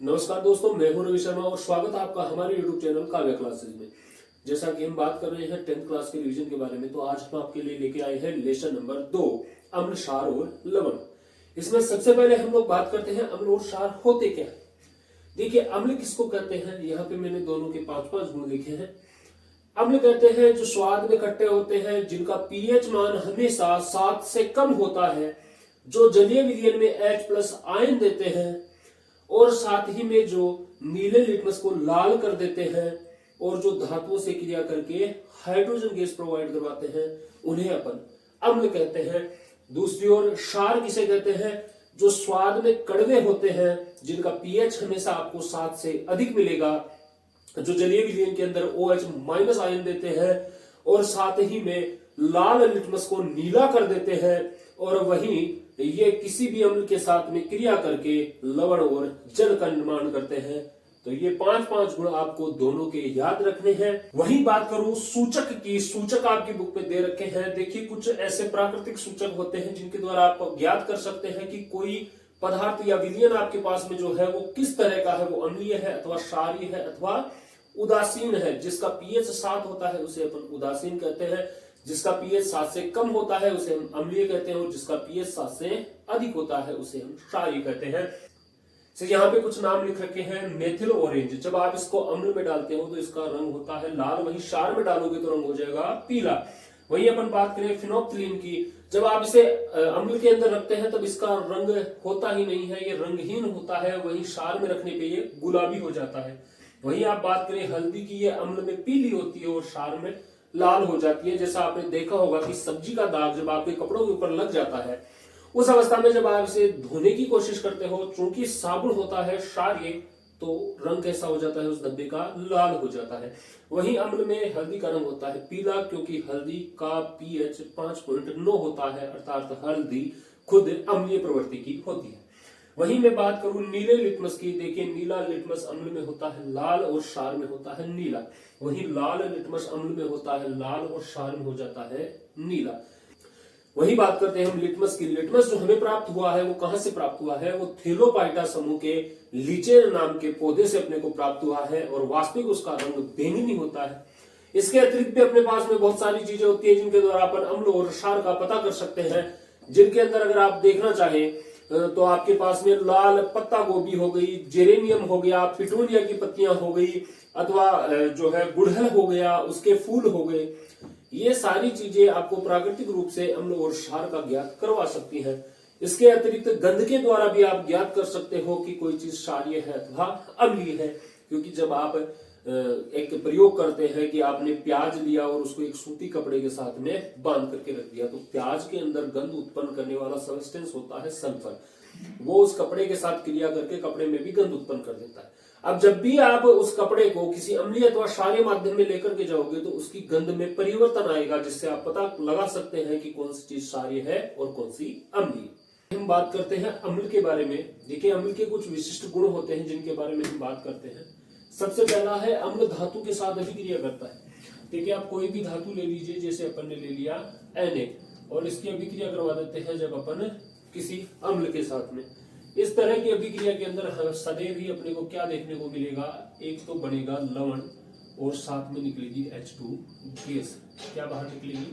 नमस्कार दोस्तों, मैं हूं रवि शर्मा और स्वागत है आपका हमारे YouTube चैनल काव्य क्लासेस में। जैसा कि हम बात कर रहे हैं 10th क्लास के रिवीजन के बारे में, तो आज हम आपके लिए लेके आए हैं लेसन नंबर 2, अम्ल, क्षार और लवण। इसमें सबसे पहले हम लोग बात करते हैं अम्ल और क्षार होते क्या है। देखिए, अम्ल किसको कहते हैं, यहाँ पे मैंने दोनों के 5-5 गुण लिखे हैं। अम्ल कहते हैं जो स्वाद में खट्टे होते हैं, जिनका पीएच मान हमेशा 7 से कम होता है, जो जलीय विलयन में H+ आयन देते हैं और साथ ही में जो नीले लिटमस को लाल कर देते हैं और जो धातुओं से क्रिया करके हाइड्रोजन गैस प्रोवाइड करवाते हैं, उन्हें अपन अम्ल कहते हैं। दूसरी ओर क्षार किसे कहते हैं, जो स्वाद में कड़वे होते हैं, जिनका पीएच हमेशा आपको 7 से अधिक मिलेगा, जो जलीय विलयन के अंदर OH- आयन देते हैं और साथ ही में लाल लिटमस को नीला कर देते हैं, और वहीं ये किसी भी अम्ल के साथ में क्रिया करके लवण और जल का निर्माण करते हैं। तो ये 5-5 गुण आपको दोनों के याद रखने हैं। वही बात करूं सूचक की, सूचक आपकी बुक में दे रखे हैं। देखिए, कुछ ऐसे प्राकृतिक सूचक होते हैं जिनके द्वारा आप ज्ञात कर सकते हैं कि कोई पदार्थ या विलयन आपके पास में जो है वो किस तरह का है, वो अम्लीय है अथवा क्षारीय है अथवा उदासीन है। जिसका पीएच 7 होता है उसे अपन उदासीन कहते हैं, जिसका पीएच 7 से कम होता है उसे हम अम्लीय कहते हैं, और जिसका पीएच 7 से अधिक होता है उसे हम क्षारीय कहते हैं। तो यहाँ पे कुछ नाम लिख रखे हैं। मेथिल ऑरेंज, जब आप इसको अम्ल में डालते हो तो इसका रंग होता है लाल, वहीं क्षार में डालोगे तो रंग हो जाएगा पीला। वहीं अपन बात करें फिनोप्थिलीन की, जब आप इसे अम्ल के अंदर रखते हैं तब इसका रंग होता ही नहीं है, ये रंगहीन होता है, वहीं क्षार में रखने पे ये गुलाबी हो जाता है। वहीं आप बात करें हल्दी की, ये अम्ल में पीली होती है और क्षार में लाल हो जाती है। जैसा आपने देखा होगा कि सब्जी का दाग जब आपके कपड़ों के ऊपर लग जाता है, उस अवस्था में जब आप इसे धोने की कोशिश करते हो, चूंकि साबुन होता है क्षारीय, तो रंग कैसा हो जाता है उस धब्बे का, लाल हो जाता है। वहीं अम्ल में हल्दी का रंग होता है पीला, क्योंकि हल्दी का पीएच 5.9 होता है, अर्थात हल्दी खुद अम्लीय प्रवृत्ति की होती है। वहीं मैं बात करूं नीले लिटमस की, देखिए नीला लिटमस अम्ल में होता है लाल और क्षार में होता है नीला। वहीं लाल लिटमस अम्ल में होता है लाल और क्षार में हो जाता है नीला। वही बात करते हैं हम लिटमस की। लिटमस जो हमें प्राप्त हुआ है वो कहां से प्राप्त हुआ है, वो थेलोपाइटा समूह के लीचेन नाम के पौधे से अपने को प्राप्त हुआ है, और वास्तविक उसका रंग बैंगनी होता है। इसके अतिरिक्त भी अपने पास में बहुत सारी चीजें होती है जिनके द्वारा अपन अम्ल और क्षार का पता कर सकते हैं, जिनके अंदर अगर आप देखना चाहें तो आपके पास में लाल पत्ता गोभी हो गई, जेरेनियम हो गया, पिटूनिया की पत्तियां हो गई, अथवा जो है गुड़हल हो गया, उसके फूल हो गए। ये सारी चीजें आपको प्राकृतिक रूप से अम्ल और क्षार का ज्ञात करवा सकती हैं। इसके अतिरिक्त गंध के द्वारा भी आप ज्ञात कर सकते हो कि कोई चीज क्षारीय है अथवा अम्लीय है, क्योंकि जब आप एक प्रयोग करते हैं कि आपने प्याज लिया और उसको एक सूती कपड़े के साथ में बांध करके रख दिया, तो प्याज के अंदर गंध उत्पन्न करने वाला सब्सटेंस होता है सल्फर। वो उस कपड़े के साथ क्रिया करके कपड़े में भी गंध उत्पन्न कर देता है। अब जब भी आप उस कपड़े को किसी अम्लीय अथवा क्षारीय माध्यम में लेकर के जाओगे तो उसकी गंध में परिवर्तन आएगा, जिससे आप पता लगा सकते हैं कि कौन सी चीज क्षारीय है और कौन सी अम्लीय। हम बात करते हैं अम्ल के बारे में। देखिए, अम्ल के कुछ विशिष्ट गुण होते हैं जिनके बारे में हम बात करते हैं। सबसे पहला है अम्ल धातु के साथ अभिक्रिया करता है। देखिए, आप कोई भी धातु ले लीजिए, जैसे अपन ने ले लिया Na, और इसकी अभिक्रिया करवा देते हैं जब अपन किसी अम्ल के साथ में। इस तरह की अभिक्रिया के अंदर सदैव ही अपने को क्या देखने को मिलेगा, एक तो बनेगा लवण और साथ में निकलेगी H2 गैस। क्या बाहर निकलेगी,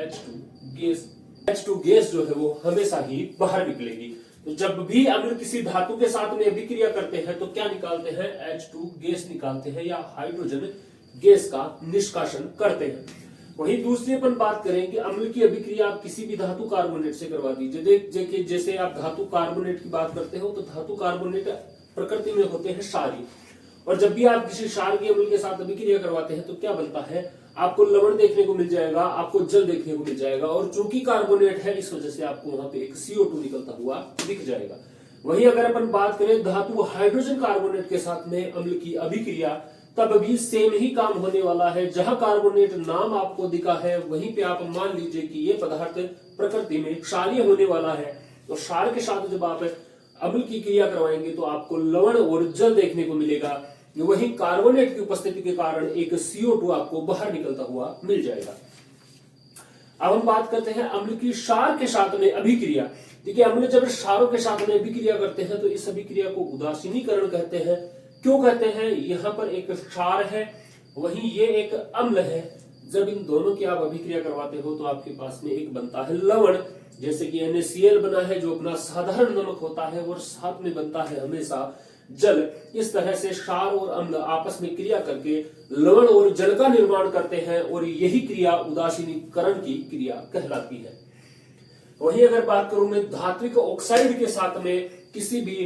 H2 गैस। H2 गैस जो है वो हमेशा ही बाहर निकलेगी। तो जब भी अम्ल किसी धातु के साथ में अभिक्रिया करते हैं तो क्या निकालते हैं, H2 गैस निकालते हैं, या हाइड्रोजन गैस का निष्कासन करते हैं। वहीं दूसरी अपन बात करें कि अम्ल की अभिक्रिया आप किसी भी धातु कार्बोनेट से करवा दीजिए। देखिए, जैसे आप धातु कार्बोनेट की बात करते हो तो धातु कार्बोनेट प्रकृति में होते हैं क्षारीय, और जब भी आप किसी क्षार के अम्ल के साथ अभिक्रिया करवाते हैं तो क्या बनता है, आपको लवण देखने को मिल जाएगा, आपको जल देखने को मिल जाएगा, और चूंकि कार्बोनेट है इस वजह से आपको वहां पे एक CO2 निकलता हुआ दिख जाएगा। वहीं अगर अपन बात करें धातु हाइड्रोजन कार्बोनेट के साथ में अम्ल की अभिक्रिया, तब भी सेम ही काम होने वाला है। जहां कार्बोनेट नाम आपको दिखा है वहीं पे आप मान लीजिए कि ये पदार्थ प्रकृति में क्षारीय होने वाला है। तो क्षार के साथ जब आप अम्ल की क्रिया करवाएंगे तो आपको लवण और जल देखने को मिलेगा। वहीं कार्बोनेट की उपस्थिति के कारण एक CO2 आपको बाहर निकलता हुआ मिल जाएगा। अब हम बात करते हैं अम्ल की क्षार के साथ में अभिक्रिया। देखिए अम्ल जब क्षारों के साथ में अभिक्रिया करते हैं तो इस अभिक्रिया को उदासीनीकरण कहते हैं। क्यों कहते हैं? यहाँ पर एक क्षार है, वहीं ये एक अम्ल है। जब इन दोनों की आप अभिक्रिया करवाते हो तो आपके पास में एक बनता है लवण, जैसे कि NaCl बना है जो अपना साधारण नमक होता है, और साथ में बनता है हमेशा जल। इस तरह से क्षार और अम्ल आपस में क्रिया करके लवण और जल का निर्माण करते हैं, और यही क्रिया उदासीनीकरण की क्रिया कहलाती है। वहीं अगर बात करूं मैं धात्विक ऑक्साइड के साथ में किसी भी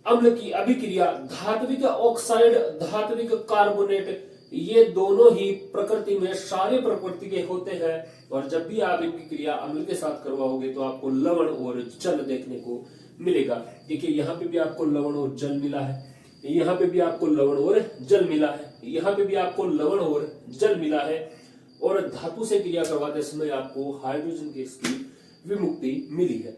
अम्ल की अभिक्रिया, धात्विक ऑक्साइड, धात्विक कार्बोनेट, ये दोनों ही प्रकृति में क्षारीय प्रकृति के होते हैं, और जब भी आप इनकी क्रिया अम्ल के साथ करवाओगे तो आपको लवण और जल देखने को मिलेगा। देखिए यहाँ पे भी आपको लवण और जल मिला है, यहाँ पे भी आपको लवण और जल मिला है, यहाँ पे भी आपको लवण और जल मिला है, और धातु से क्रिया करवाते समय आपको हाइड्रोजन गैस की विमुक्ति मिली है।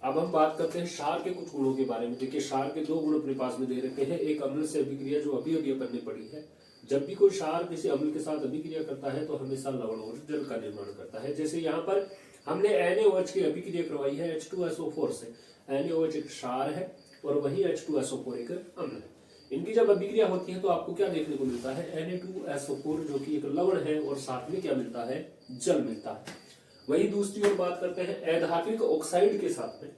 अब हम बात करते हैं क्षार के कुछ गुणों के बारे में। देखिए क्षार के दो गुण अपने पास में दे रखे हैं। एक अम्ल से अभिक्रिया जो अभी अभी अपन ने पढ़ी है, जब भी कोई क्षार किसी अम्ल के साथ अभिक्रिया करता है तो हमेशा लवण और जल का निर्माण करता है। जैसे यहाँ पर हमने NaOH की अभिक्रिया करवाई है H2SO4 से। NaOH एक क्षार है और वही H2SO4 एक अम्ल है। इनकी जब अभिक्रिया होती है तो आपको क्या देखने को मिलता है? Na2SO4 जो कि एक लवण है, और साथ में क्या मिलता है? जल मिलता है। वही दूसरी ओर बात करते हैं अधात्विक ऑक्साइड के साथ में।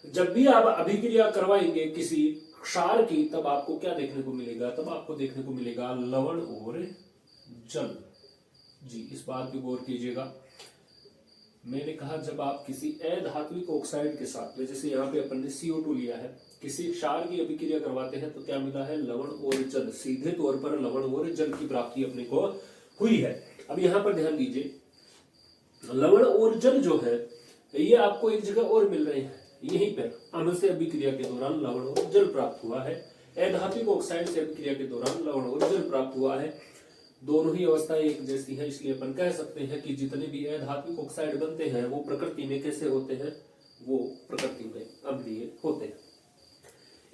जब भी आप अभिक्रिया करवाएंगे किसी क्षार की, तब आपको क्या देखने को मिलेगा? तब आपको देखने को मिलेगा लवण और जल। जी इस बात पे गौर कीजिएगा। मैंने कहा जब आप किसी अधात्विक ऑक्साइड के साथ में, जैसे यहाँ पे अपन ने CO2 लिया है, किसी क्षार की अभिक्रिया करवाते हैं तो क्या मिला है? लवण और जल। सीधे तौर पर लवण और जल की प्राप्ति अपने को हुई है। अब यहाँ पर ध्यान दीजिए, लवण और जल जो है ये आपको एक जगह और मिल रहे हैं, यहीं पर अम्ल से अभिक्रिया के दौरान लवण और जल प्राप्त हुआ है, अधात्विक ऑक्साइड से अभिक्रिया के दौरान लवण और जल प्राप्त हुआ है। दोनों ही अवस्थाएं एक जैसी हैं, इसलिए अपन कह सकते हैं कि जितने भी अधात्विक ऑक्साइड बनते हैं वो प्रकृति में कैसे होते हैं? वो प्रकृति में अम्लीय होते हैं।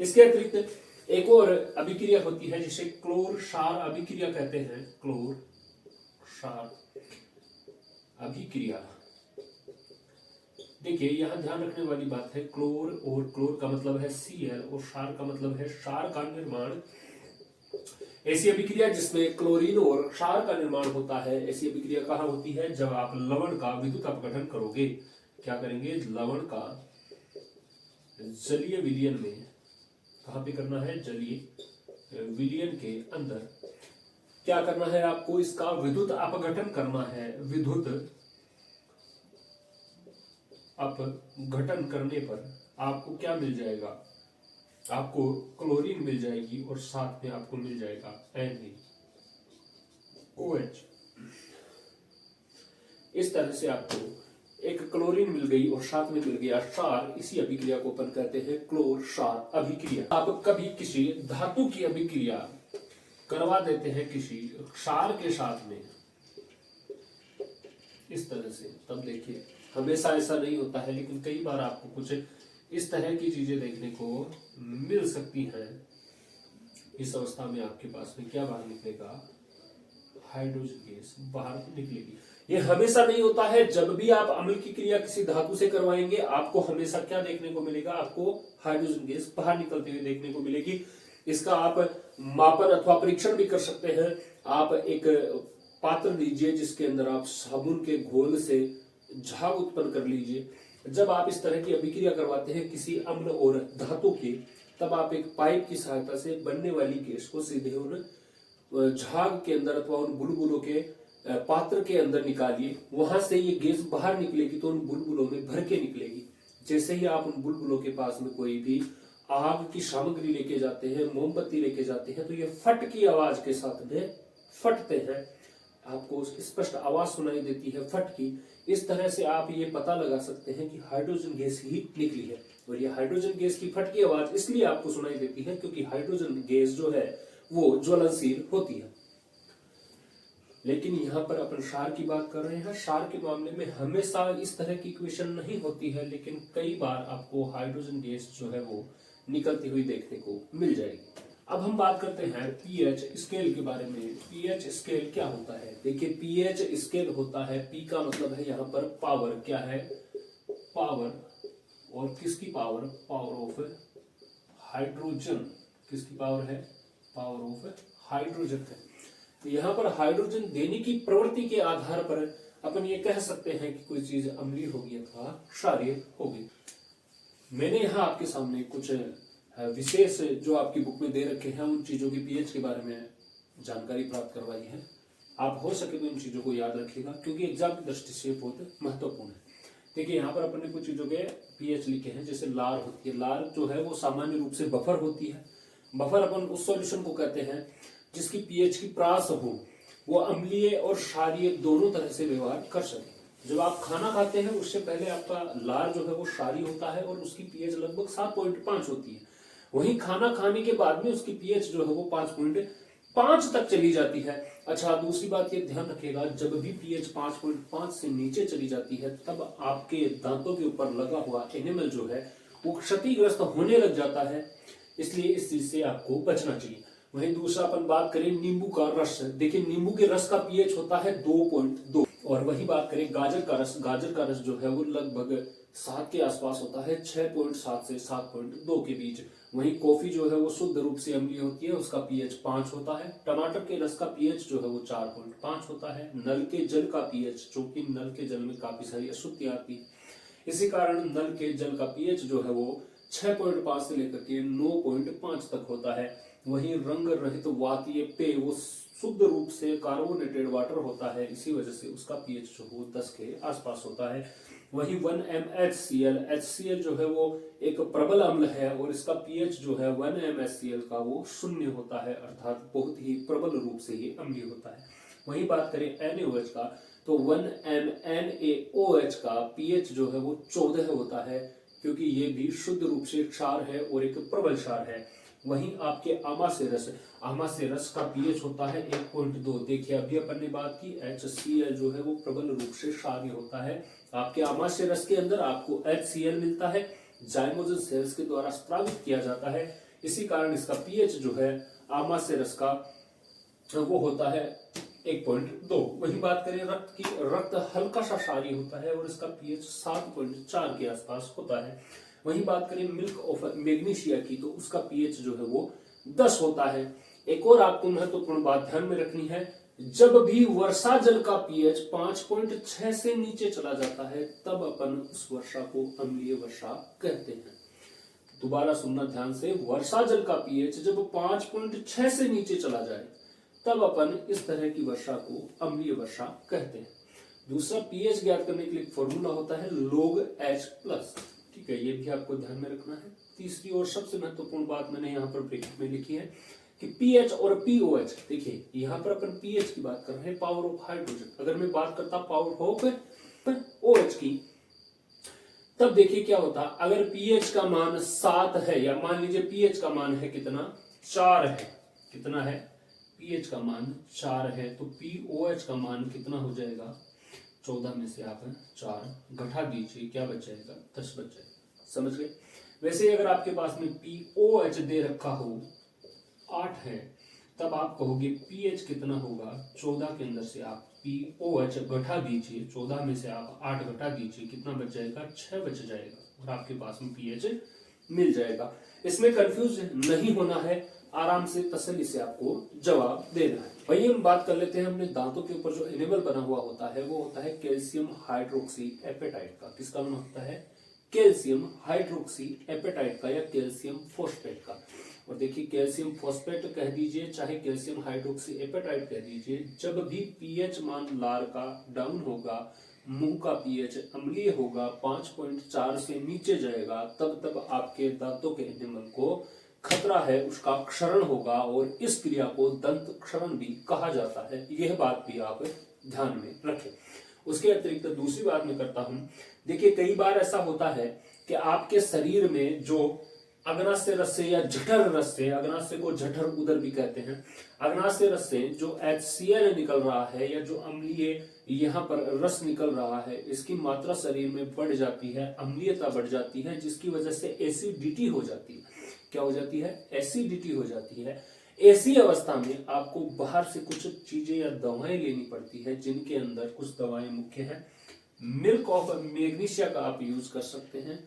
इसके अतिरिक्त एक और अभिक्रिया होती है जिसे क्लोर क्षार अभिक्रिया कहते हैं। क्लोर क्षार अभिक्रिया। देखिए यहां ध्यान रखने वाली बात है, क्लोर और क्लोर का मतलब है Cl और क्षार का मतलब है क्षार का निर्माण। ऐसी अभिक्रिया जिसमें क्लोरीन और क्षार का निर्माण होता है, ऐसी अभिक्रिया कहाँ होती है? जब आप लवण का विद्युत अपघटन करोगे। क्या करेंगे? लवण का जलीय विलयन में, कहाँ पे करना है? जलीय विलयन के अंदर क्या करना है आपको? इसका विद्युत अपघटन करना है। विद्युत अपघटन करने पर आपको क्या मिल जाएगा? आपको क्लोरीन मिल जाएगी और साथ में आपको मिल जाएगा NaOH। इस तरह से आपको एक क्लोरीन मिल गई और साथ में मिल गया क्षार। इसी अभिक्रिया को अपन कहते हैं क्लोर क्षार अभिक्रिया। आप कभी किसी धातु की अभिक्रिया करवा देते हैं किसी क्षार के साथ में इस तरह से, तब देखिए हमेशा ऐसा नहीं होता है, लेकिन कई बार आपको कुछ इस तरह की चीजें देखने को मिल सकती हैं। इस अवस्था में आपके पास में क्या बाहर निकलेगा? हाइड्रोजन गैस बाहर निकलेगी। ये हमेशा नहीं होता है। जब भी आप अम्ल की क्रिया किसी धातु से करवाएंगे आपको हमेशा क्या देखने को मिलेगा? आपको हाइड्रोजन गैस बाहर निकलते हुए देखने को मिलेगी। इसका आप मापन अथवा परीक्षण भी कर सकते हैं। आप एक पात्र लीजिए जिसके अंदर आप साबुन के घोल से झाग उत्पन्न कर लीजिए। जब आप इस तरह की अभिक्रिया करवाते हैं किसी अम्ल और धातु की, तब आप एक पाइप की सहायता से बनने वाली गैस को सीधे उन झाग के अंदर अथवा उन बुलबुलों के पात्र के अंदर निकालिए। वहां से ये गैस बाहर निकलेगी तो उन बुलबुलों में भर के निकलेगी। जैसे ही आप उन बुलबुलों के पास में कोई भी आग की सामग्री लेके जाते हैं, मोमबत्ती लेके जाते हैं, तो ये फट की आवाज के साथ में फटते हैं। आपको स्पष्ट आवाज सुनाई देती है फट की। इस तरह से आप ये पता लगा सकते हैं कि हाइड्रोजन गैस ही निकली है। और ये हाइड्रोजन गैस की फट की आवाज इसलिए आपको सुनाई देती है क्योंकि हाइड्रोजन गैस जो है वो ज्वलनशील होती है। लेकिन यहाँ पर अपन क्षार की बात कर रहे हैं। क्षार के मामले में हमेशा इस तरह की इक्वेशन नहीं होती है, लेकिन कई बार आपको हाइड्रोजन गैस जो है वो निकलती हुई देखने को मिल जाएगी। अब हम बात करते हैं पीएच स्केल के बारे में। पीएच स्केल क्या होता है? देखिए पीएच स्केल होता है, पी का मतलब है यहाँ पर पावर। क्या है? पावर। और किसकी पावर, पावर ऑफ हाइड्रोजन, किसकी पावर है, पावर ऑफ हाइड्रोजन है। तो यहाँ पर हाइड्रोजन देने की प्रवृत्ति के आधार पर अपन ये कह सकते हैं कि कोई चीज अम्लीय होगी अथवा क्षारीय होगी। मैंने यहाँ आपके सामने कुछ विशेष जो आपकी बुक में दे रखे हैं उन चीजों की पीएच के बारे में जानकारी प्राप्त करवाई है। आप हो सके तो इन चीजों को याद रखिएगा क्योंकि एग्जाम की दृष्टि से बहुत महत्वपूर्ण है। देखिए यहाँ पर अपन ने कुछ चीजों के पीएच लिखे हैं, जैसे लार होती है। लार जो है वो सामान्य रूप से बफर होती है। बफर अपन उस सॉल्यूशन को कहते हैं जिसकी पीएच की प्रास हो वो अम्लीय और क्षारीय दोनों तरह से व्यवहार कर सके। जब आप खाना खाते हैं उससे पहले आपका लार जो है वो क्षारीय होता है और उसकी पीएच लगभग 7.5 होती है। वहीं खाना खाने के बाद में उसकी पीएच जो है वो 5.5 तक चली जाती है। अच्छा, दूसरी बात ये ध्यान रखिएगा, जब भी पीएच 5.5 से नीचे चली जाती है तब आपके दांतों के ऊपर लगा हुआ एनिमल जो है वो क्षतिग्रस्त होने लग जाता है, इसलिए इस चीज से आपको बचना चाहिए। वहीं दूसरा अपन बात करें नींबू का रस, देखिए नींबू के रस का पीएच होता है 2.2। और वही बात करें गाजर का रस, गाजर का रस जो है वो लगभग 7 के आसपास होता है, 6.7 से 7.2 के बीच। वहीं कॉफी जो है वो शुद्ध रूप से अम्लीय होती है, उसका पीएच 5 होता है। टमाटर के रस का पीएच जो है वो 4.5 होता है। नल के जल का पीएच, जो कि नल के जल में काफी सारी अशुद्धि आती है, इसी कारण नल के जल का पीएच जो है वो 6.5 से लेकर के 9.5 तक होता है। वहीं रंग रहित वातीय पेय वो शुद्ध रूप से कार्बोनेटेड वाटर होता है, इसी वजह से उसका पीएच जो है 10 के आसपास होता है। वहीं 1MHCl, HCl जो है वो एक प्रबल अम्ल है और इसका पीएच जो है 1MHCl का वो 0 होता है, अर्थात बहुत ही प्रबल रूप से ये अम्लीय होता है। वहीं बात करें NaOH का, तो 1MnAOH का पीएच जो है वो 14 होता है, क्योंकि ये भी शुद्ध रूप से क्षार है और एक प्रबल क्षार है। वहीं आपके आमाशय रस का पीएच होता है 1.2। देखिए अभी अपन ने बात की HCl जो है वो प्रबल रूप से क्षारीय होता है। आपके आमाशय रस के अंदर आपको HCl मिलता है, जाइमोजन सेल्स के द्वारा स्रावित किया जाता है, इसी कारण इसका पीएच जो है आमाशय रस का वो होता है 1.2। वही बात करें रक्त की, रक्त हल्का सा क्षारीय होता है और इसका पीएच 7.4 के आसपास होता है। वही बात करें मिल्क ऑफ मैग्नीशिया की, तो उसका पीएच जो है वो 10 होता है। एक और आपको महत्वपूर्ण बात ध्यान में रखनी है, जब भी वर्षा जल का पीएच 5.6 से नीचे चला जाता है तब अपन उस वर्षा को अम्लीय वर्षा कहते हैं। दोबारा सुनना ध्यान से, वर्षा जल का पीएच जब 5.6 से नीचे चला जाए तब अपन इस तरह की वर्षा को अम्लीय वर्षा कहते हैं। दूसरा पीएच ज्ञात करने के लिए फॉर्मूला होता है log H+, ठीक है, ये भी आपको ध्यान में रखना है। तीसरी और सबसे महत्वपूर्ण बात मैंने यहाँ पर ब्रैकेट में लिखी है कि पीएच और पीओएच। देखिए यहाँ पर अपन पीएच की बात कर रहे हैं, पावर ऑफ हाइड्रोजन। अगर मैं बात करता पावर ऑफ ओएच की, तब देखिए क्या होता, अगर पीएच का मान 7 है, या मान लीजिए पीएच का मान है कितना, 4 है, कितना है, पीएच का मान 4 है, तो पीओएच का मान कितना हो जाएगा, 14 में से आप 4 घटा दीजिए, क्या बच जाएगा, 10 बच जाएगा। समझ गए। वैसे अगर आपके पास में पीओएच दे रखा हो 8 है, तब आप कहोगे पीएच कितना होगा, 14 के अंदर से आप पीओएच घटा दीजिए, 14 में से आप 8 घटा दीजिए, कितना बच जाएगा, 6 बच जाएगा और आपके पास में पीएच मिल जाएगा। इसमें कंफ्यूज नहीं होना है, आराम से तसल्ली से आपको जवाब देना है। वही हम बात कर लेते हैं अपने दांतों के ऊपर जो एनिमल बना हुआ होता है वो होता है कैल्शियम हाइड्रोक्सी एपेटाइट का। किसका बना होता है, कैल्शियम हाइड्रोक्सी एपेटाइट का या कैल्शियम फॉस्फेट का। और देखिए कैल्शियम फॉस्फेट कह दीजिए चाहे कैल्शियम हाइड्रोक्सी एपेटाइट कह दीजिए, जब भी पीएच मान लार का डाउन होगा, मुंह का पीएच अम्लीय होगा, 5.4 से नीचे जाएगा, तब आपके दांतों के एनिमल को खतरा है, उसका क्षरण होगा और इस क्रिया को दंत क्षरण भी कहा जाता है। यह बात भी आप ध्यान में रखें। उसके अतिरिक्त दूसरी बात मैं करता हूं, देखिए कई बार ऐसा होता है कि आपके शरीर में जो अग्नाशय रस से या जठर रस से, अग्नाशय को जठर उदर भी कहते हैं, अग्नाशय रस से जो HCl निकल रहा है या जो अम्लीय यहाँ पर रस निकल रहा है, इसकी मात्रा शरीर में बढ़ जाती है, अम्लीयता बढ़ जाती है, जिसकी वजह से एसिडिटी हो जाती है। क्या हो जाती है, एसिडिटी हो जाती है। ऐसी अवस्था में आपको बाहर से कुछ चीजें या दवाएं लेनी पड़ती है, जिनके अंदर कुछ दवाएं मुख्य हैं। मिल्क ऑफ मैग्नीशिया का आप यूज कर सकते हैं,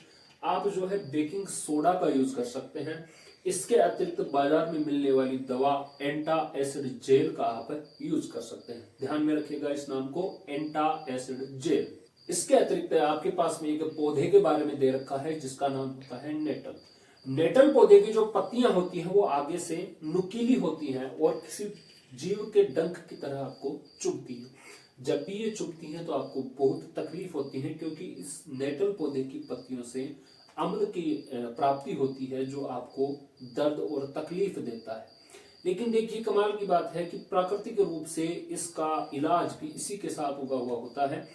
आप जो है बेकिंग सोडा का यूज कर सकते हैं। इसके अतिरिक्त बाजार में मिलने वाली दवा एंटा एसिड जेल का आप यूज कर सकते हैं। ध्यान में रखिएगा इस नाम को, एंटा एसिड जेल। इसके अतिरिक्त आपके पास में एक पौधे के बारे में दे रखा है जिसका नाम होता है नेटल। नेटल पौधे की जो पत्तियां होती हैं वो आगे से नुकीली होती हैं और किसी जीव के डंक की तरह आपको चुभती है। जब भी ये चुभती हैं तो आपको बहुत तकलीफ होती है, क्योंकि इस नेटल पौधे की पत्तियों से अम्ल की प्राप्ति होती है जो आपको दर्द और तकलीफ देता है। लेकिन देखिए कमाल की बात है कि प्राकृतिक रूप से इसका इलाज भी इसी के साथ उगा हुआ होता है।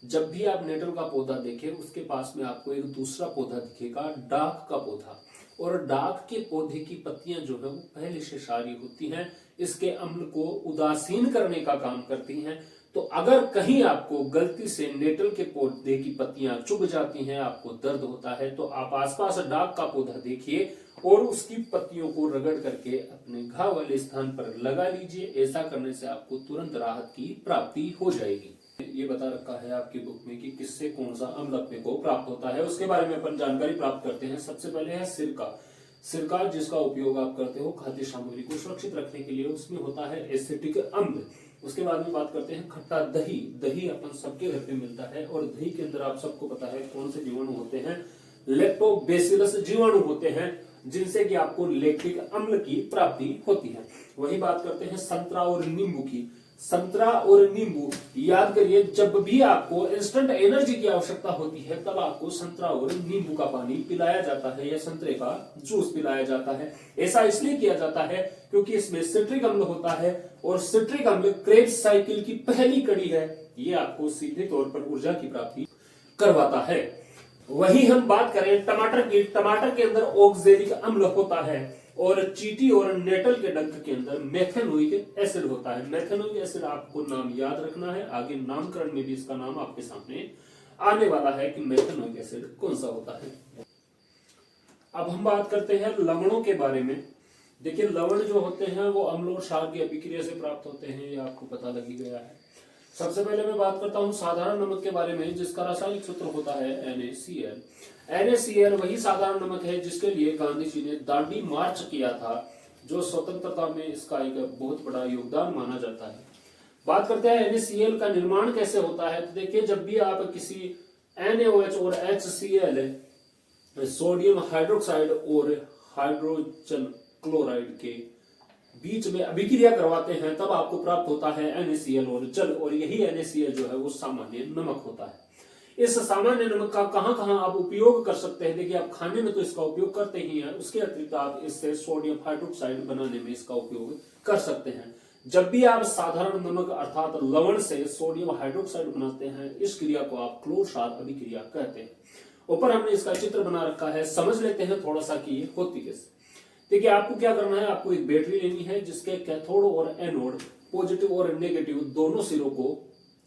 जब भी आप नेटल का पौधा देखें उसके पास में आपको एक दूसरा पौधा दिखेगा, डाक का पौधा, और डाक के पौधे की पत्तियां जो है वो पहले से क्षारीय होती हैं, इसके अम्ल को उदासीन करने का काम करती हैं। तो अगर कहीं आपको गलती से नेटल के पौधे की पत्तियां चुभ जाती हैं, आपको दर्द होता है, तो आप आसपास डाक का पौधा देखिए और उसकी पत्तियों को रगड़ करके अपने घाव वाले स्थान पर लगा लीजिए। ऐसा करने से आपको तुरंत राहत की प्राप्ति हो जाएगी। ये बता रखा है आपकी बुक में कि किससे कौन सा अम्ल अपने को प्राप्त होता है, उसके बारे में अपन जानकारी प्राप्त करते हैं। सबसे पहले है सिरका। सिरका जिसका उपयोग आप करते हो खाद्य सामग्री को सुरक्षित रखने के लिए, उसमें होता है एसिटिक अम्ल। उसके बाद में बात करते हैं खट्टा दही। दही अपन सबके घर पे मिलता है और दही के अंदर आप सबको पता है कौन से जीवाणु होते हैं, लैक्टोबैसिलस जीवाणु होते हैं, जिनसे कि आपको लैक्टिक अम्ल की प्राप्ति होती है। वही बात करते हैं संतरा और नींबू की। संतरा और नींबू, याद करिए जब भी आपको इंस्टेंट एनर्जी की आवश्यकता होती है तब आपको संतरा और नींबू का पानी पिलाया जाता है या संतरे का जूस पिलाया जाता है। ऐसा इसलिए किया जाता है क्योंकि इसमें सिट्रिक अम्ल होता है और सिट्रिक अम्ल क्रेब्स साइकिल की पहली कड़ी है। ये आपको सीधे तौर पर ऊर्जा की प्राप्ति करवाता है। वही हम बात करें टमाटर की। टमाटर के अंदर ऑक्जेलिक अम्ल होता है और चींटी और नेटल के डंक के अंदर मेथेनोइक एसिड होता है। मेथेनोइक एसिड आपको नाम याद रखना है, आगे नामकरण में भी इसका नाम आपके सामने आने वाला है कि मेथेनोइक एसिड कौन सा होता है। अब हम बात करते हैं लवणों के बारे में। देखिए लवण जो होते हैं वो अम्ल और क्षार की अभिक्रिया से प्राप्त होते हैं, ये आपको पता लग ही गया है। सबसे पहले मैं बात करता हूं साधारण नमक के बारे में, जिसका रासायनिक सूत्र होता है NaCl। NaCl वही साधारण नमक है जिसके लिए गांधी जी ने दांडी मार्च किया था, जो स्वतंत्रता में इसका एक बहुत बड़ा योगदान माना जाता है। बात करते हैं NaCl का निर्माण कैसे होता है। तो देखिए जब भी आप किसी NaOH और HCl सोडियम हाइड्रोक्साइड और हाइड्रोजन क्लोराइड के बीच में अभिक्रिया करवाते हैं तब आपको प्राप्त होता है NaCl और जल, और यही NaCl जो है वो सामान्य नमक होता है। इस सामान्य नमक का कहां कहां आप उपयोग कर सकते हैं। देखिए आप खाने में तो इसका उपयोग करते ही हैं, उसके अतिरिक्त आप इससे सोडियम हाइड्रोक्साइड बनाने में इसका उपयोग कर सकते हैं। जब भी आप साधारण नमक अर्थात लवण से सोडियम हाइड्रोक्साइड बनाते हैं, इस क्रिया को आप क्लोर क्षार अभिक्रिया कहते हैं। ऊपर हमने इसका चित्र बना रखा है, समझ लेते हैं थोड़ा सा कि ये होती कैसे। देखिए आपको क्या करना है, आपको एक बैटरी लेनी है जिसके कैथोड और एनोड पॉजिटिव और नेगेटिव दोनों सिरों को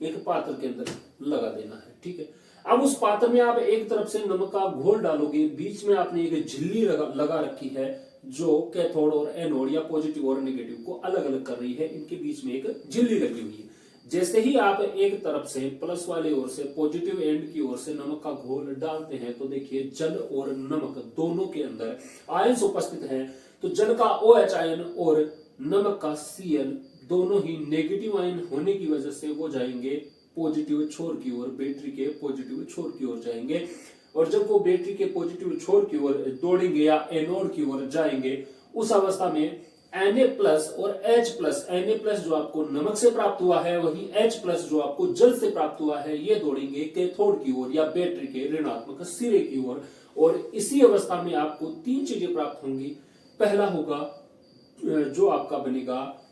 एक पात्र के अंदर लगा देना है। ठीक है, अब उस पात्र में आप एक तरफ से नमक का घोल डालोगे, बीच में आपने एक झिल्ली लगा रखी है जो कैथोड और एनोड या पॉजिटिव और नेगेटिव को अलग अलग कर रही है। इनके बीच में एक झिल्ली लगी हुई है। जैसे ही आप एक तरफ से प्लस वाले ओर से पॉजिटिव एंड की ओर से नमक का घोल डालते हैं तो देखिए जल और नमक दोनों के अंदर आयंस उपस्थित हैं। तो जल का OH आयन और नमक का Cl दोनों ही नेगेटिव आयन होने की वजह से वो जाएंगे पॉजिटिव छोर की ओर, बैटरी के पॉजिटिव छोर की ओर जाएंगे। और जब वो बैटरी के पॉजिटिव छोर की ओर दौड़ेंगे या एनोड की ओर जाएंगे, उस अवस्था में Na+ और H+, Na+ जो आपको नमक से प्राप्त हुआ है, वही H+ जो आपको जल से प्राप्त हुआ है, ये दौड़ेंगे कैथोड की ओर या बैटरी के ऋणात्मक सिरे की ओर। और इसी अवस्था में आपको तीन चीजें प्राप्त होंगी। पहला होगा जो आपका बनेगा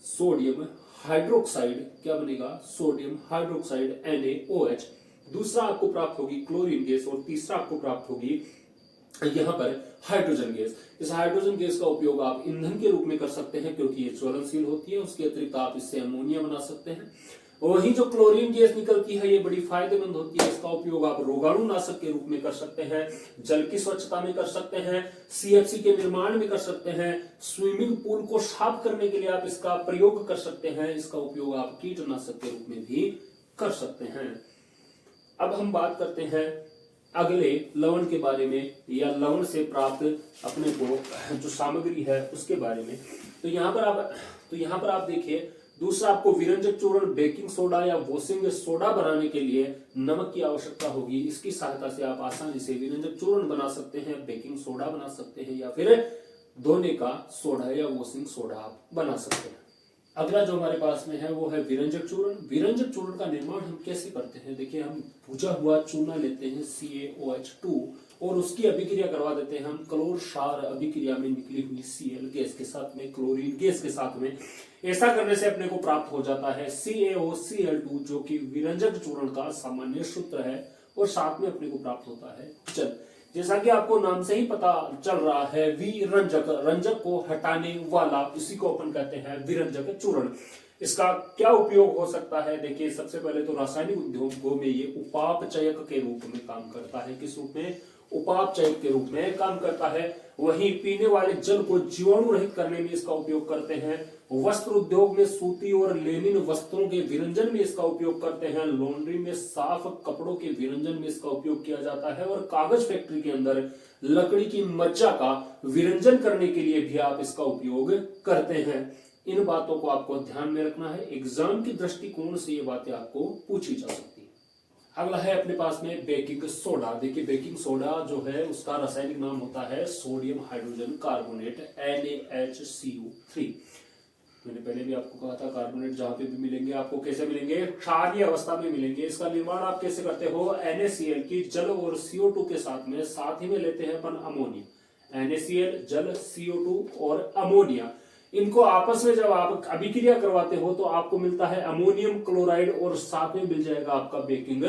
सोडियम हाइड्रोक्साइड, क्या बनेगा, सोडियम हाइड्रोक्साइड NaOH। दूसरा आपको प्राप्त होगी क्लोरीन गैस और तीसरा आपको प्राप्त होगी यहां पर हाइड्रोजन गैस। इस हाइड्रोजन गैस का उपयोग आप ईंधन के रूप में कर सकते हैं क्योंकि ये ज्वलनशील होती है। उसके अतिरिक्त आप इससे अमोनिया बना सकते हैं। वही जो क्लोरीन गैस निकलती है ये बड़ी फायदेमंद होती है। इसका उपयोग आप रोगाणुनाशक के रूप में कर सकते हैं, जल की स्वच्छता में कर सकते हैं, CFC के निर्माण में कर सकते हैं, स्विमिंग पूल को साफ करने के लिए आप इसका प्रयोग कर सकते हैं। इसका उपयोग आप कीटनाशक के रूप में भी कर सकते हैं। अब हम बात करते हैं अगले लवण के बारे में या लवण से प्राप्त अपने को जो सामग्री है उसके बारे में। तो यहाँ पर आप देखिए, दूसरा आपको विरंजक चूर्ण, बेकिंग सोडा या वॉशिंग सोडा बनाने के लिए नमक की आवश्यकता होगी। इसकी सहायता से आप आसानी से विरंजक चूर्ण बना सकते हैं, बेकिंग सोडा बना सकते हैं या फिर धोने का सोडा या वॉशिंग सोडा आप बना सकते हैं। अगला जो हमारे पास में है वो है विरंजक चूर्ण। विरंजक चूर्ण का निर्माण हम कैसे करते हैं? देखिए, हम भुजा हुआ चूना लेते हैं CaOH2 और उसकी अभिक्रिया करवा देते हैं हम क्लोर क्षार अभिक्रिया में निकली हुई Cl गैस के साथ में, क्लोरीन गैस के साथ में। ऐसा करने से अपने को प्राप्त हो जाता है CaOCl2, जो कि विरंजक चूर्ण का सामान्य सूत्र है, और साथ में अपने को प्राप्त होता है जल। जैसा कि आपको नाम से ही पता चल रहा है, विरंजक, रंजक को हटाने वाला, इसी को अपन कहते हैं विरंजक चूर्ण। इसका क्या उपयोग हो सकता है? देखिए, सबसे पहले तो रासायनिक उद्योगों में ये उपापचयक के रूप में काम करता है। किस रूप में? उपापचयक के रूप में काम करता है। वहीं पीने वाले जल को जीवाणु रहित करने में इसका उपयोग करते हैं। वस्त्र उद्योग में सूती और लेनिन वस्त्रों के विरंजन में इसका उपयोग करते हैं। लॉन्ड्री में साफ कपड़ों के विरंजन में इसका उपयोग किया जाता है। और कागज फैक्ट्री के अंदर लकड़ी की मज्जा का विरंजन करने के लिए भी आप इसका उपयोग करते हैं। इन बातों को आपको ध्यान में रखना है, एग्जाम की दृष्टिकोण से ये बातें आपको पूछी जा सकती है। अगला है अपने पास में बेकिंग सोडा। देखिए, बेकिंग सोडा जो है उसका रासायनिक नाम होता है सोडियम हाइड्रोजन कार्बोनेट NaHCO3। मैंने पहले भी आपको कहा था, कार्बोनेट जहां पे भी मिलेंगे आपको कैसे मिलेंगे? क्षारीय अवस्था में मिलेंगे। इसका निर्माण आप कैसे करते हो? NaCl की जल और CO2 के साथ ही में लेते हैं अपन अमोनिया। NaCl जल, CO2 और अमोनिया, इनको आपस में जब आप अभिक्रिया करवाते हो तो आपको मिलता है अमोनियम क्लोराइड और साथ में मिल जाएगा आपका बेकिंग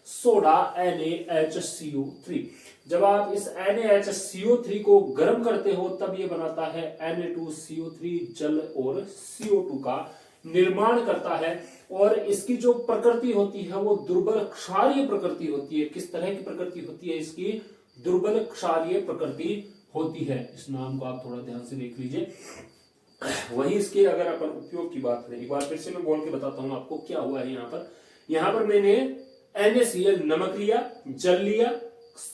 सोडा NaHCO3। जब आप इस NaHCO3 को गर्म करते हो तब ये बनाता है Na2CO3 जल और CO2 का निर्माण करता है। और इसकी जो प्रकृति होती है वो दुर्बल क्षारीय प्रकृति होती है। किस तरह की प्रकृति होती है इसकी? दुर्बल क्षारीय प्रकृति होती है। इस नाम को आप थोड़ा ध्यान से देख लीजिए। वही इसके अगर अपन उपयोग की बात करें, एक बार फिर से मैं बोल के बताता हूं आपको क्या हुआ है। यहाँ पर मैंने NaCl नमक लिया, जल लिया,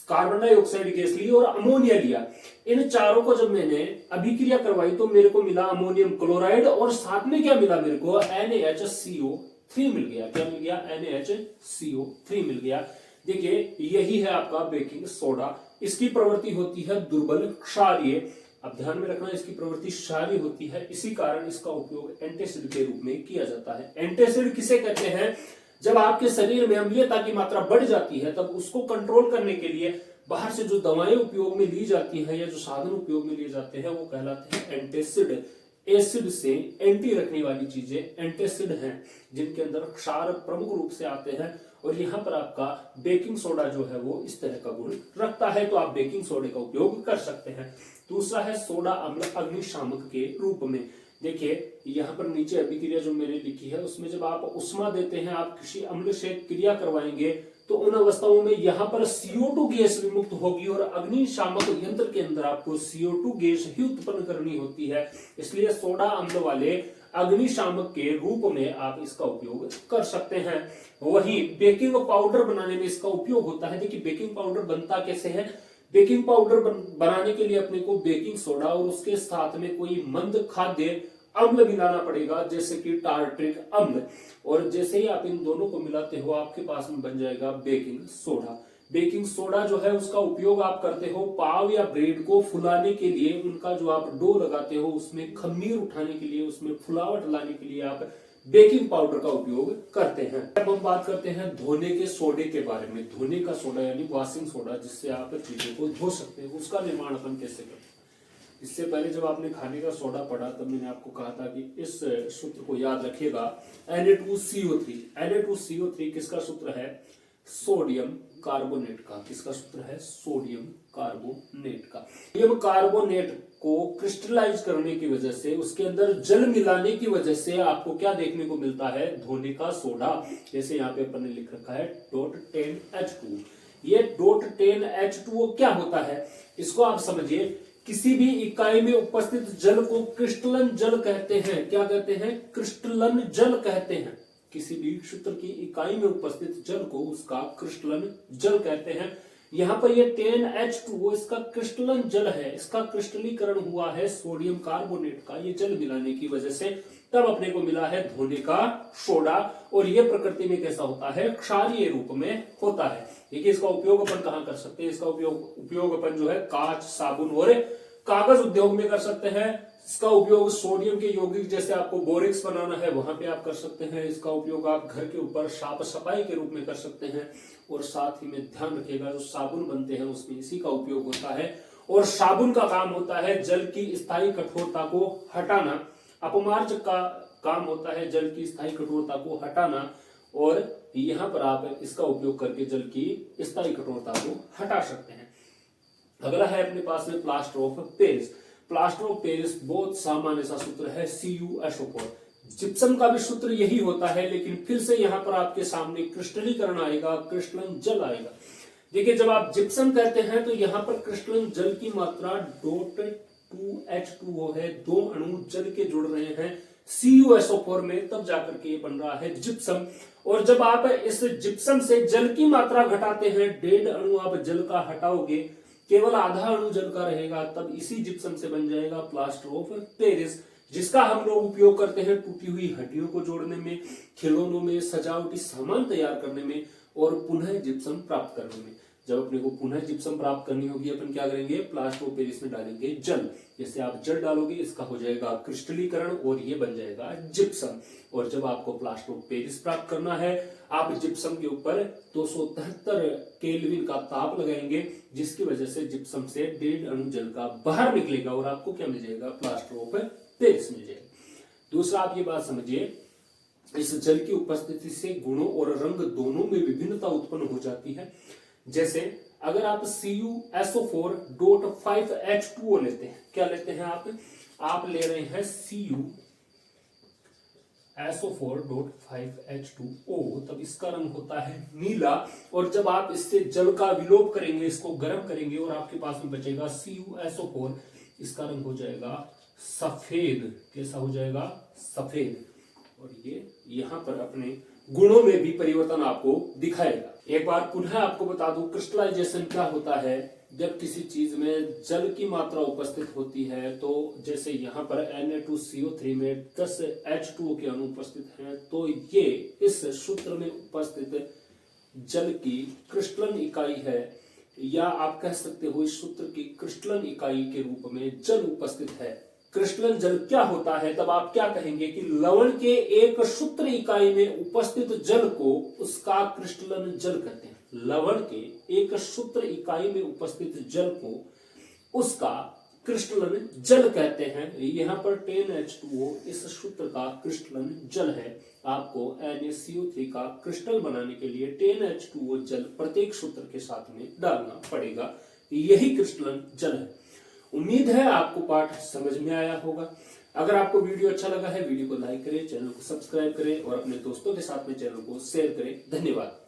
कार्बन डाइऑक्साइड गैस ली और अमोनिया लिया। इन चारों को जब मैंने अभिक्रिया करवाई तो मेरे को मिला अमोनियम क्लोराइड और साथ में क्या मिला मेरे को? NaHCO3 मिल गया। क्या मिल गया? NaHCO3 मिल गया। देखिए, यही है आपका बेकिंग सोडा। इसकी प्रवृत्ति होती है दुर्बल क्षारीय। अब ध्यान में रखना, इसकी प्रवृत्ति क्षारीय होती है, इसी कारण इसका उपयोग एंटासिड के रूप में किया जाता है। एंटासिड किसे कहते हैं? जब आपके शरीर में अम्लीयता की मात्रा बढ़ जाती है तब उसको कंट्रोल करने के लिए बाहर से जो दवाएं उपयोग में ली जाती है या जो साधन उपयोग में लिए जाते हैं वो कहलाते हैं एंटासिड। एसिड से एंटी रखने वाली चीजें एंटासिड हैं, जिनके अंदर क्षार प्रमुख रूप से आते हैं। और यहाँ पर आपका बेकिंग सोडा जो है वो इस तरह का गुण रखता है, तो आप बेकिंग सोडे का उपयोग कर सकते हैं। दूसरा है सोडा अम्ल अग्निशामक के रूप में। देखिए, यहाँ पर नीचे अभिक्रिया जो मैंने लिखी है उसमें जब आप उष्मा देते हैं, आप किसी अम्ल से क्रिया करवाएंगे तो उन अवस्थाओं में यहाँ पर CO2 गैस विमुक्त होगी और अग्निशामक यंत्र के अंदर आपको CO2 गैस ही उत्पन्न करनी होती है। इसलिए सोडा अम्ल वाले अग्निशामक के रूप में आप इसका उपयोग कर सकते हैं। वही बेकिंग पाउडर बनाने में इसका उपयोग होता है। देखिए, बेकिंग पाउडर बनता कैसे है? बेकिंग पाउडर बनाने के लिए अपने को बेकिंग सोडा और उसके साथ में कोई मंद खाद्य अम्ल मिलाना पड़ेगा, जैसे कि टार्ट्रिक अम्ल। और जैसे ही आप इन दोनों को मिलाते हो आपके पास में बन जाएगा बेकिंग सोडा। बेकिंग सोडा जो है उसका उपयोग आप करते हो पाव या ब्रेड को फुलाने के लिए। उनका जो आप डो लगाते हो उसमें खमीर उठाने के लिए, उसमें फुलावट लाने के लिए आप बेकिंग पाउडर का उपयोग करते हैं। अब हम बात करते हैं धोने के सोडे के बारे में। धोने का सोडा यानी वॉशिंग सोडा, जिससे आप चीजों को धो सकते हैं, उसका निर्माण अपन कैसे करते हैं? इससे पहले जब आपने खाने का सोडा पढ़ा तब मैंने आपको कहा था कि इस सूत्र को याद रखिएगा, Na2CO3। Na2CO3 किसका सूत्र है? सोडियम कार्बोनेट का। किसका सूत्र है? सोडियम कार्बोनेट का। सोडियम कार्बोनेट को क्रिस्टलाइज करने की वजह से, उसके अंदर जल मिलाने की वजह से आपको क्या देखने को मिलता है? धोने का सोडा। जैसे यहाँ पे अपन ने लिख रखा है .10H2। ये .10H2O क्या होता है इसको आप समझिए। किसी भी इकाई में उपस्थित जल को क्रिस्टलन जल कहते हैं। क्या कहते हैं? क्रिस्टलन जल कहते हैं। किसी भी सूत्र की इकाई में उपस्थित जल को उसका क्रिस्टलन जल कहते हैं। यहाँ पर ये 10H2O इसका क्रिस्टलन जल है, इसका क्रिस्टलीकरण हुआ है सोडियम कार्बोनेट का, ये जल मिलाने की वजह से, तब अपने को मिला है धोने का सोडा। और ये प्रकृति में कैसा होता है, क्षारीय रूप में होता है। देखिए इसका उपयोग अपन कहाँ कर सकते हैं, इसका उपयोग अपन जो है कांच, साबुन और कागज उद्योग में कर सकते हैं। इसका उपयोग सोडियम के यौगिक जैसे आपको बोरेक्स बनाना है वहां पे आप कर सकते हैं। इसका उपयोग आप घर के ऊपर साफ सफाई के रूप में कर सकते हैं। और साथ ही में ध्यान रखिएगा जो साबुन बनते हैं उसमें इसी का उपयोग होता है। और साबुन का काम होता है जल की स्थायी कठोरता को हटाना, अपमार्जक का काम होता है जल की स्थायी कठोरता को हटाना। और यहाँ पर आप इसका उपयोग करके जल की स्थायी कठोरता को हटा सकते हैं। अगला है अपने पास में plaster of Paris. Plaster of Paris बहुत सामान्य सा सूत्र है CuSO4। जिप्सम का भी सूत्र यही होता है, लेकिन फिर से यहाँ पर आपके सामने क्रिस्टलीकरण आएगा, क्रिस्टलन जल आएगा। देखिए जब आप जिप्सम कहते हैं तो यहाँ पर क्रिस्टलन जल की मात्रा .2H2O है, 2 अणु जल के जुड़ रहे हैं CuSO4 में, तब जाकर के ये बन रहा है जिप्सम। और जब आप इस जिप्सम से जल की मात्रा घटाते हैं, 1.5 अणु आप जल का हटाओगे, केवल आधा अणु जल का रहेगा, तब इसी जिप्सम से बन जाएगा प्लास्टर ऑफ पेरिस, जिसका हम लोग उपयोग करते हैं टूटी हुई हड्डियों को जोड़ने में, खिलौनों में, सजावटी सामान तैयार करने में और पुनः जिप्सम प्राप्त करने में। जब अपने को पुनः जिप्सम प्राप्त करनी होगी अपन क्या करेंगे, प्लास्टर ऑफ पेरिस में डालेंगे जल। जैसे आप जल डालोगे इसका हो जाएगा क्रिस्टलीकरण और ये बन जाएगा जिप्सम। और जब आपको प्लास्टर ऑफ पेरिस प्राप्त करना है, आप जिप्सम के ऊपर 273 केल्विन का ताप लगाएंगे, जिसकी वजह से जिप्सम से 1.5 अणु जल का बाहर निकलेगा और आपको क्या मिल जाएगा, प्लास्टर ऑफ पेरिस मिल जाएगा। दूसरा आप ये बात समझिए, इस जल की उपस्थिति से गुणों और रंग दोनों में विभिन्नता उत्पन्न हो जाती है। जैसे अगर आप CuSO4.5H2O लेते हैं, क्या लेते हैं आप ले रहे हैं CuSO4.5H2O, तब इसका रंग होता है नीला। और जब आप इससे जल का विलोप करेंगे, इसको गर्म करेंगे और आपके पास में बचेगा CuSO4, इसका रंग हो जाएगा सफेद। कैसा हो जाएगा, सफेद। और ये यहाँ पर अपने गुणों में भी परिवर्तन आपको दिखाएगा। एक बार पुनः आपको बता दूं, क्रिस्टलाइजेशन क्या होता है। जब किसी चीज में जल की मात्रा उपस्थित होती है, तो जैसे यहाँ पर Na2CO3 में 10 H2O के अणु उपस्थित हैं, तो ये इस सूत्र में उपस्थित जल की क्रिस्टलन इकाई है, या आप कह सकते हो इस सूत्र की क्रिस्टलन इकाई के रूप में जल उपस्थित है। क्रिस्टलन जल क्या होता है, तब आप क्या कहेंगे कि लवण के एक सूत्र इकाई में उपस्थित जल को उसका क्रिस्टलन जल कहते हैं। लवण के एक सूत्र इकाई में उपस्थित जल को उसका क्रिस्टलन जल कहते हैं। यहाँ पर 10H2O इस सूत्र का क्रिस्टलन जल है। आपको NaCO3 का क्रिस्टल बनाने के लिए 10H2O जल प्रत्येक सूत्र के साथ में डालना पड़ेगा, यही क्रिस्टलन जल है। उम्मीद है आपको पाठ समझ में आया होगा। अगर आपको वीडियो अच्छा लगा है, वीडियो को लाइक करें, चैनल को सब्सक्राइब करें और अपने दोस्तों के साथ में चैनल को शेयर करें। धन्यवाद।